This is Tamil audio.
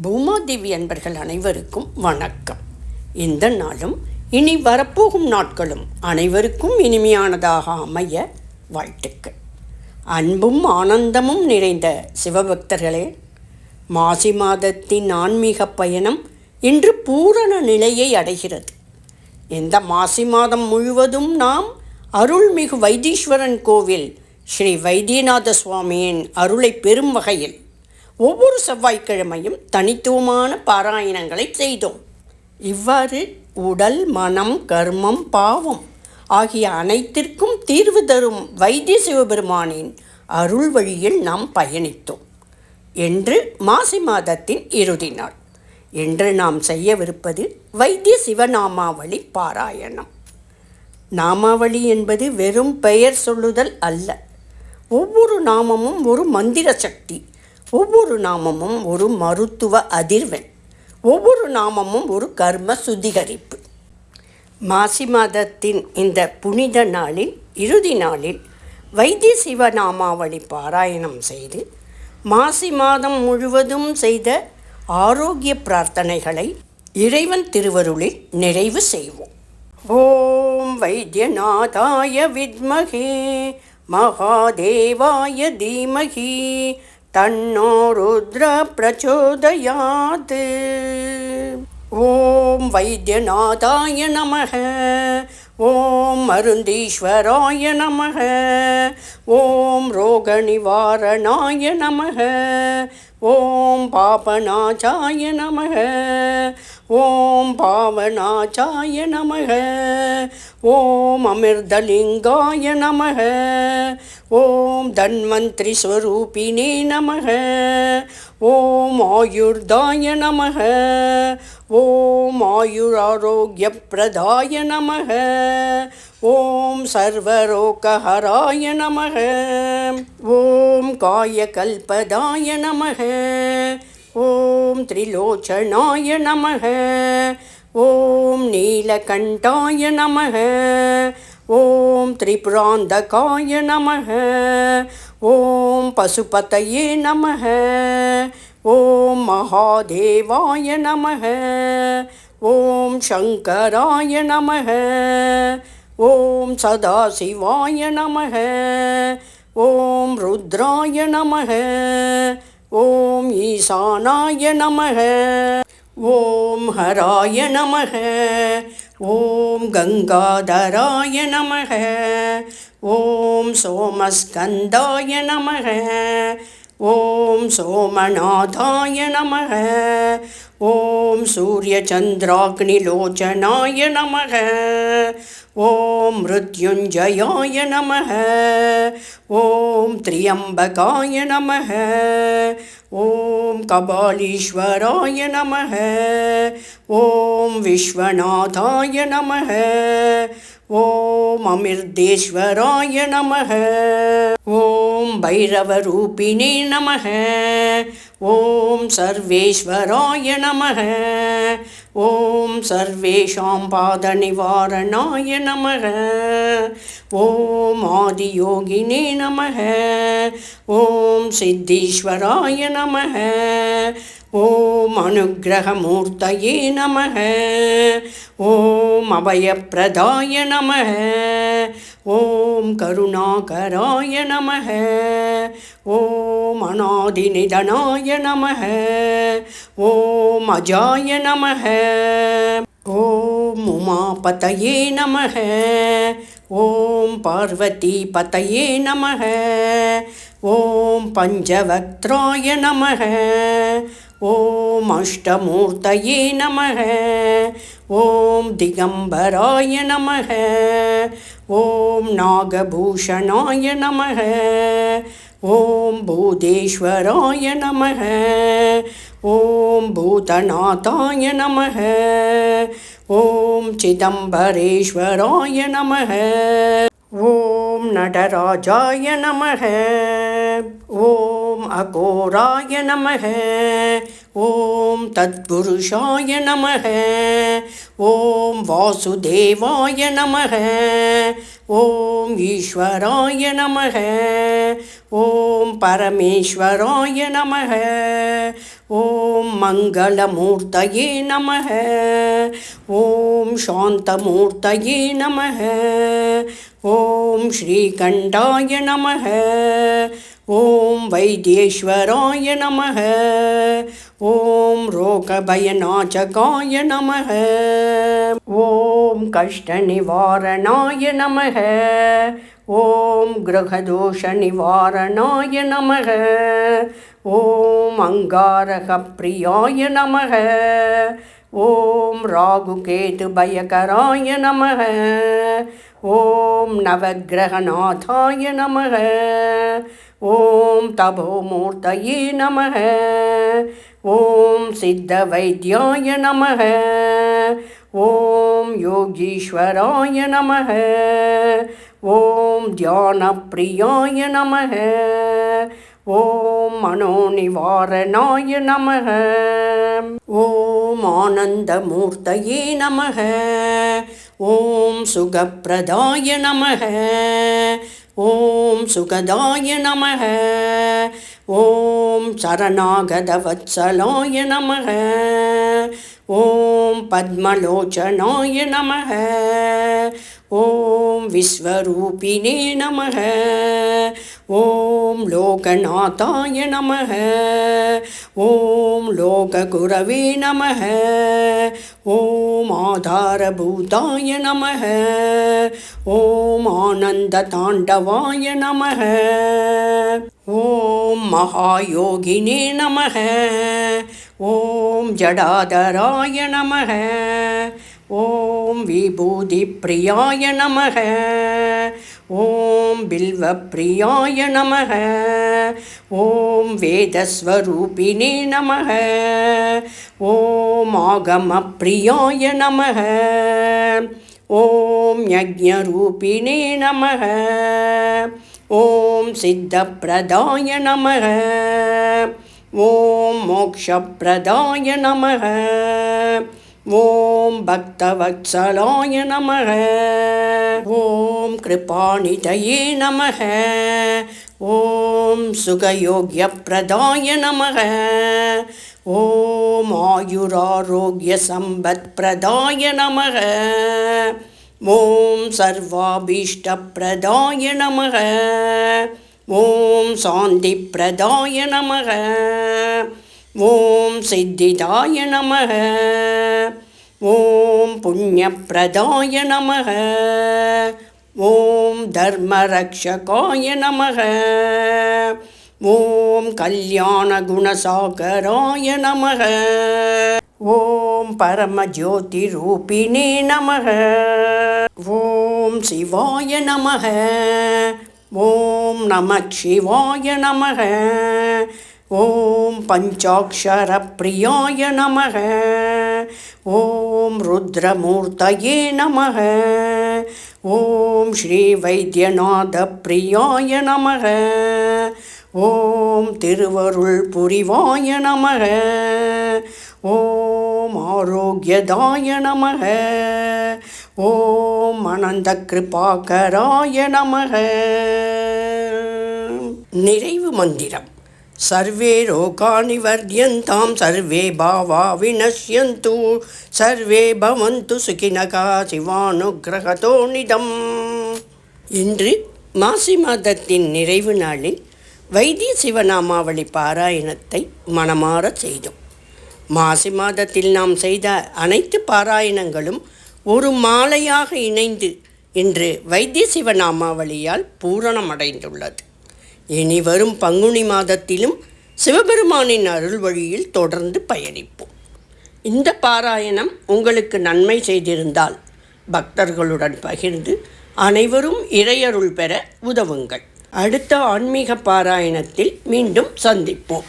பூமாதேவி அன்பர்கள் அனைவருக்கும் வணக்கம். இந்த நாளும் இனி வரப்போகும் நாட்களும் அனைவருக்கும் இனிமையானதாக அமைய வாழ்த்துக்கள். அன்பும் ஆனந்தமும் நிறைந்த சிவபக்தர்களே, மாசி மாதத்தின் ஆன்மீக பயணம் இன்று பூரண நிலையை அடைகிறது. இந்த மாசி மாதம் முழுவதும் நாம் அருள்மிகு வைத்தீஸ்வரன் கோவில் ஸ்ரீ வைத்தியநாத சுவாமியின் அருளை பெறும் வகையில் ஒவ்வொரு செவ்வாய்க்கிழமையும் தனித்துவமான பாராயணங்களை செய்தோம். இவ்வாறு உடல், மனம், கர்மம், பாவம் ஆகிய அனைத்திற்கும் தீர்வு தரும் வைத்திய சிவபெருமானின் அருள் வழியில் நாம் பயணித்தோம். இன்று மாசி மாதத்தின் இறுதி நாள். இன்று நாம் செய்யவிருப்பது வைத்திய சிவநாமாவளி பாராயணம். நாமாவளி என்பது வெறும் பெயர் சொல்லுதல் அல்ல. ஒவ்வொரு நாமமும் ஒரு மந்திர சக்தி, ஒவ்வொரு நாமமும் ஒரு மருத்துவ அதிர்வெண், ஒவ்வொரு நாமமும் ஒரு கர்ம சுத்திகரிப்பு. மாசி மாதத்தின் இந்த புனித நாளில், இறுதி நாளில் வைத்திய சிவநாமாவளி பாராயணம் செய்து மாசி மாதம் முழுவதும் செய்த ஆரோக்கிய பிரார்த்தனைகளை இறைவன் திருவருளில் நிறைவு செய்வோம். ஓம் வைத்தியநாதாய வித்மகே மகாதேவாய தீமகி தன்னோ ருத்ர பிரச்சோதயாத். ஓம் வைத்தியநாதாய நமக. ஓம் மருந்தீஸ்வராய நமக. ஓம் ரோக நிவாரணாய நமக. ஓம் பாபநாசாய நமக. ஓம் பாவநாசாய நமக. ஓம் அமிர்தலிங்காய நமக. ஓம் தன்வந்திரி ஸ்வரூபினே நமக. ஓம் ஆயுர்தாய நமக. ஓம் ஆயுராரோக்ய பிரதாய நமக. ஓம் சர்வரோகஹராய நமக. ஓம் காயகல்பதாய நமக. ஓம் திரிலோச்சனாய நமக. ஓம் நீலகண்டாய நமக. ஓம் திரிபுராந்தகாய நமக. ஓம் பசுபதயே நமக. ஓம் மகாதேவாய நமக. ஓம் சங்கராய நமக. ஓம் சதாசிவாய நமக. ஓம் ருத்ராய நமக. ஓம் ஈசானாய நமக. ஓம் ஹராய நமக. ஓம் கங்காதராய நமக. ஓம் சோமஸ்கந்தாய நமக. ஓம் சோமநாதாய நமக. ஓம் சூரியச்சந்திராக்னிலோச்சனாய நமக. ஓம் மிருத்யுஞ்சயாய நமக. ஓம் திரியம்பகாய நமக. ஓம் கபாலீஸ்வராய நமக. ஓம் விஸ்வநாதாய நமக. ஓம் அமிர்தேஸ்வராய நமக. ஓம் பைரவரூபிணே நமக. ஓம் சர்வேஸ்வராய நமக. ஓம் சர்வேஷாம் பாதநிவாரணாய நமக. ஓம் ஆதியோகினே நமக. ஓம் சித்தீஸ்வராய நமக. ஓம் அனுக்கிரகமூர்த்தயே நமக. ஓம் அபயப்பிரதாய நமக. ஓம் கருணாகராய நமக. ஓம் அநாதிநிதனாய நமக. ஓம் அஜாய நமக. ஓம் உமாபதயே நமக. ஓம் பார்வதிபதயே நமக. ஓம் பஞ்சவக்த்ராய நமக. ஓம் அஷ்டமூர்த்தயே நமக. ஓம் திகம்பராய நமக. ஓம் நாகபூஷணாய நமக. ஓம் பூதேஸ்வராய நமக. ஓம் பூதநாதாய நமக. ஓம் சிதம்பரேஸ்வராய நமக. ஓம் நடராஜாய நமக. ஓம் அகோராய நமக. ஓம் தத்புருஷாய நமக. ஓம் வாசுதேவாய நமக. ஓம் ஈஸ்வராய நமக. ஓம் பரமேஸ்வராய நமக. ஓம் மங்களமூர்த்தயே நமः. ஓம் சாந்தமூர்த்தயே நமः. ஓம் ஸ்ரீகண்டாய நமः. ஓம் வைத்தீஸ்வராய நமः. ஓம் ரோகபயநாசகாய நமः. ஓம் கஷ்டநிவாரணாய நமः. ஓம் கிரகதோஷநிவாரணாய நமः. ஓம் அங்காரகப்பிரியாய நமः. ஓம் ராகுகேதுபயகராய நமः. ஓம் நவக்கிரகநாதாய நமः. ஓம் தபோமூர்த்தயே நமः. ஓம் சித்தவைத்யாய நமः. ஓம் யோகீஸ்வராய நமः. ஓம் தியானப்பிரியாய நமः. ஓம் மனோநிவாரணாய நமः. ஓம் ஆனந்தமூர்த்தயே நமः. ஓம் சுகப்பிரதாய நமः. ஓம் சுகதாய நமः. ஓம் சரணாகதவத்சலாய நமः. ஓம் பத்மலோச்சனாய நமः. ஓம் விஸ்வரூபிணே நமः. ஓம் லோகநாதாய நமः. ஓம் லோககுரவே நமः. ஓம் ஆதாரபூதாய நமः. ஓம் ஆனந்ததாண்டவாய நமः. ஓம் மகாயோகினே நமः. ஓம் ஜடாதராய நமः. ஓம் விபூதிப்பிரியாய நமः. ஓம் பில்வப்பிரியாய நமः. ஓம் வேதஸ்வரூபிணே நமः. ஓம் ஆகமப்பிரியாய நமः. ஓம் யஜ்ஞரூபிணே நமः. ஓம் சித்தப்பிரதாய நமः. ஓம் மோக்ஷப்பிரதாய நமः. ஓம் பக்தவத்சலாய நமः. ஓம் கிருபாநிதயே நமः. ஓம் சுகயோக்யப்பிரதாய நமः. ஓம் ஆயுராரோக்யசம்பத்பிரதாய நமः. ஓம் சர்வாபீஷ்டப்பிரதாய நமः. ஓம் சாந்திப்பிரதாய நமः. ஓம் சித்திதாய நமः. ஓம் புண்ணியப்பிரதாய நமः. ஓம் தர்மரக்ஷகாய நமः. ஓம் கல்யாணகுணசாகராய நமः. ஓம் பரமஜோதிரூபிணே நமः. ஓம் சிவாய நமः. ஓம் நமः சிவாய நமः. ஓம் பஞ்சாக்ஷரப்பிரியாய நமः. ஓம் ருத்ரமூர்த்தயே நமः. ஓம் ஸ்ரீவைத்தியநாதப்பிரியாய நமः. ஓம் திருவருள் புரிவாய நமः. ஓம் ஆரோக்கியதாய நமः. ஓம் அனந்த கிருபாகராய நமः. நிறைவு மந்திரம். சர்வே ரோகா நிவர்யந்தாம் சர்வே பாவா வினஷ்யந்து சர்வே பவந்து சுகினகா சிவானுக்கிரகதோ நிதம். இன்று மாசி மாதத்தின் நிறைவு நாளில் வைத்திய சிவநாமாவளி பாராயணத்தை மனமாற செய்தோம். மாசி மாதத்தில் நாம் செய்த அனைத்து பாராயணங்களும் ஒரு மாலையாக இணைந்து இன்று வைத்திய சிவநாமாவளியால் பூரணமடைந்துள்ளது. இனி வரும் பங்குனி மாதத்திலும் சிவபெருமானின் அருள் வழியில் தொடர்ந்து பயணிப்போம். இந்த பாராயணம் உங்களுக்கு நன்மை செய்திருந்தால் பக்தர்களுடன் பகிர்ந்து அனைவரும் இறையருள் பெற உதவுங்கள். அடுத்த ஆன்மீக பாராயணத்தில் மீண்டும் சந்திப்போம்.